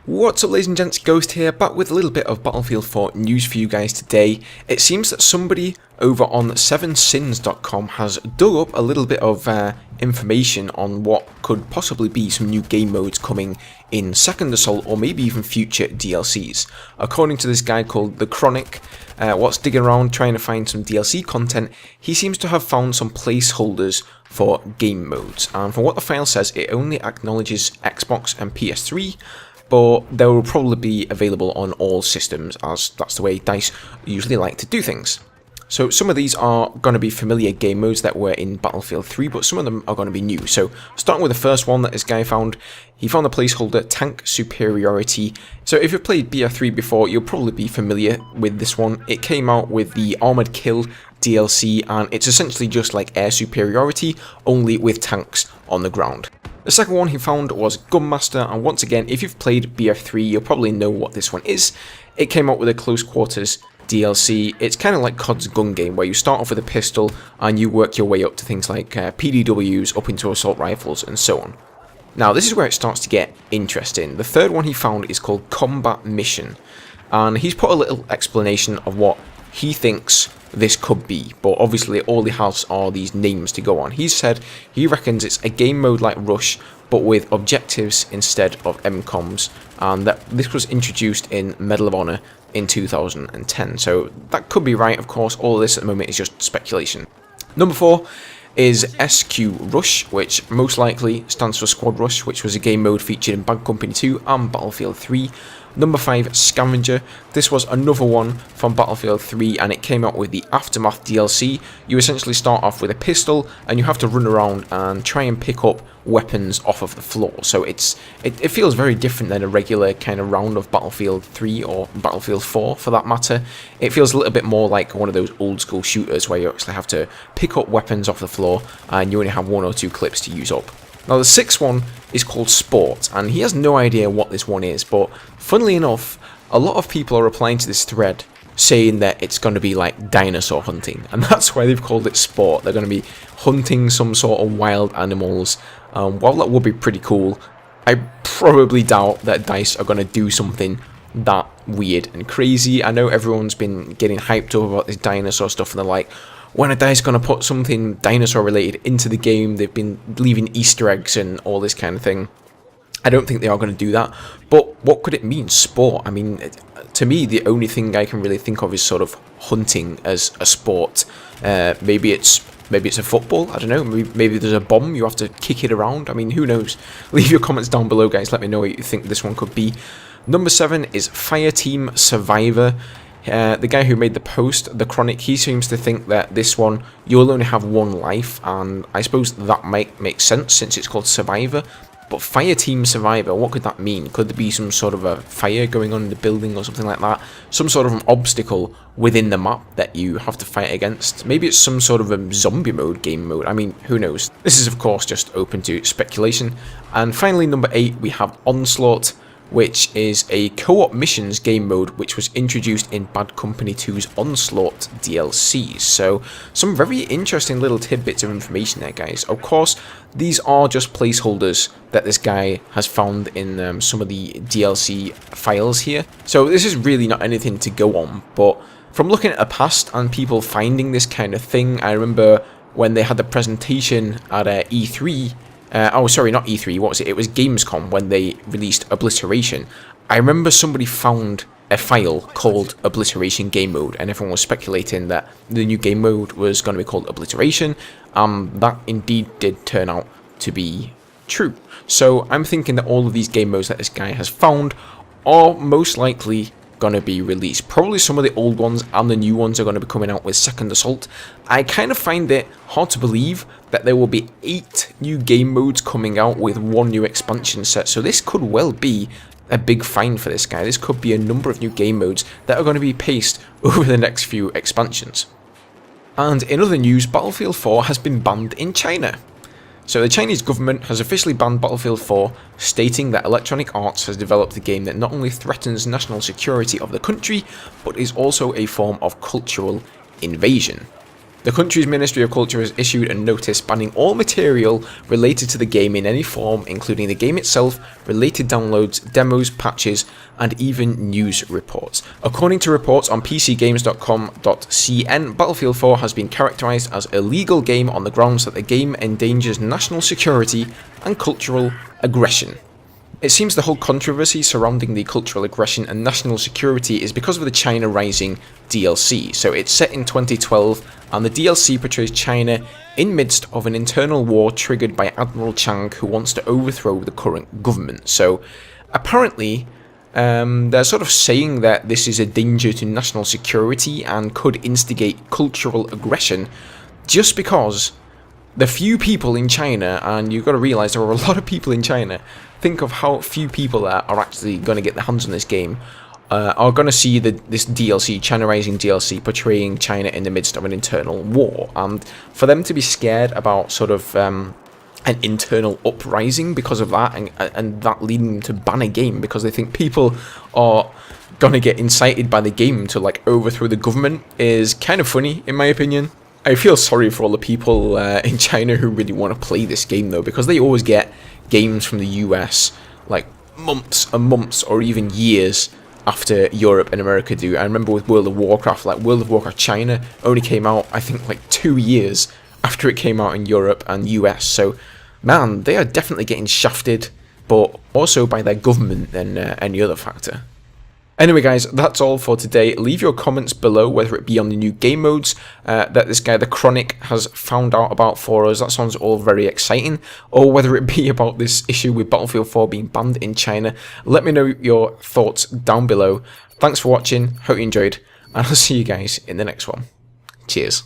What's up, ladies and gents, Ghost here, back with a little bit of Battlefield 4 news for you guys today. It seems that somebody over on 7sins.com has dug up a little bit of information on what could possibly be some new game modes coming in Second Assault or maybe even future DLCs. According to this guy called The Chronic, what's digging around trying to find some DLC content, he seems to have found some placeholders for game modes. And from what the file says, it only acknowledges Xbox and PS3, but they will probably be available on all systems, as that's the way DICE usually like to do things. So some of these are going to be familiar game modes that were in Battlefield 3, but some of them are going to be new. So starting with the first one that this guy found, he found the placeholder Tank Superiority. So if you've played BF4 before, you'll probably be familiar with this one. It came out with the Armored Kill DLC, and it's essentially just like air superiority, only with tanks on the ground. The second one he found was Gunmaster, and once again, if you've played BF3, you'll probably know what this one is. It came out with a Close Quarters DLC. It's kind of like COD's gun game, where you start off with a pistol and you work your way up to things like PDWs, up into assault rifles, and so on. Now, this is where it starts to get interesting. The third one he found is called Combat Mission, and he's put a little explanation of what he thinks this could be, but obviously all he has are these names to go on. He said he reckons it's a game mode like Rush, but with objectives instead of MCOMs, and that this was introduced in Medal of Honor in 2010. So that could be right, of course. All of this at the moment is just speculation. Number 4 is SQ Rush, which most likely stands for Squad Rush, which was a game mode featured in Bad Company 2 and Battlefield 3. Number 5, Scavenger. This was another one from Battlefield 3, and it came out with the Aftermath DLC. You essentially start off with a pistol, and you have to run around and try and pick up weapons off of the floor. So it feels very different than a regular kind of round of Battlefield 3 or Battlefield 4 for that matter. It feels a little bit more like one of those old school shooters where you actually have to pick up weapons off the floor, and you only have 1 or 2 clips to use up. Now the sixth one is called Sport, and he has no idea what this one is, but funnily enough, a lot of people are replying to this thread saying that it's going to be like dinosaur hunting, and that's why they've called it Sport. They're going to be hunting some sort of wild animals. While that would be pretty cool, I probably doubt that DICE are going to do something that weird and crazy. I know everyone's been getting hyped up about this dinosaur stuff, and they're like, when are DICE going to put something dinosaur related into the game? They've been leaving Easter eggs and all this kind of thing. I don't think they are going to do that, but what could it mean? Sport? I mean, to me, the only thing I can really think of is sort of hunting as a sport. Maybe it's a football, I don't know, maybe there's a bomb, you have to kick it around. I mean, who knows? Leave your comments down below, guys, let me know what you think this one could be. Number 7 is Fireteam Survivor. The guy who made the post, The Chronic, he seems to think that this one, you'll only have 1 life, and I suppose that might make sense since it's called Survivor. But Fireteam Survivor, what could that mean? Could there be some sort of a fire going on in the building or something like that? Some sort of an obstacle within the map that you have to fight against? Maybe it's some sort of a zombie mode, game mode. I mean, who knows? This is, of course, just open to speculation. And finally, number 8, we have Onslaught, which is a co-op missions game mode which was introduced in Bad Company 2's Onslaught DLC. So some very interesting little tidbits of information there, guys. Of course, these are just placeholders that this guy has found in some of the DLC files here. So this is really not anything to go on, but from looking at the past and people finding this kind of thing, I remember when they had the presentation at E3, oh, sorry, not E3, what was it? It was Gamescom when they released Obliteration. I remember somebody found a file called Obliteration Game Mode, and everyone was speculating that the new game mode was going to be called Obliteration. That indeed did turn out to be true. So I'm thinking that all of these game modes that this guy has found are most likely going to be released. Probably some of the old ones and the new ones are going to be coming out with Second Assault. I kind of find it hard to believe that there will be 8 new game modes coming out with 1 new expansion set, so this could well be a big find for this guy. This could be a number of new game modes that are going to be paced over the next few expansions. And in other news, Battlefield 4 has been banned in China. So the Chinese government has officially banned Battlefield 4, stating that Electronic Arts has developed a game that not only threatens national security of the country, but is also a form of cultural invasion. The country's Ministry of Culture has issued a notice banning all material related to the game in any form, including the game itself, related downloads, demos, patches, and even news reports. According to reports on pcgames.com.cn, Battlefield 4 has been characterized as a illegal game on the grounds that the game endangers national security and cultural aggression. It seems the whole controversy surrounding the cultural aggression and national security is because of the China Rising DLC. So it's set in 2012, and the DLC portrays China in midst of an internal war triggered by Admiral Chang, who wants to overthrow the current government. So apparently they're sort of saying that this is a danger to national security and could instigate cultural aggression just because the few people in China, and you've got to realise there are a lot of people in China, think of how few people are actually going to get their hands on this game, are going to see this DLC, China Rising DLC, portraying China in the midst of an internal war. And for them to be scared about sort of an internal uprising because of that, and that leading them to ban a game because they think people are going to get incited by the game to like overthrow the government, is kind of funny in my opinion. I feel sorry for all the people in China who really want to play this game though, because they always get games from the US like months and months or even years after Europe and America do. I remember with World of Warcraft, like World of Warcraft China only came out I think like 2 years after it came out in Europe and US. So man, they are definitely getting shafted, but also by their government than any other factor. Anyway guys, that's all for today. Leave your comments below, whether it be on the new game modes that this guy, the Chronic, has found out about for us. That sounds all very exciting. Or whether it be about this issue with Battlefield 4 being banned in China. Let me know your thoughts down below. Thanks for watching, hope you enjoyed, and I'll see you guys in the next one. Cheers.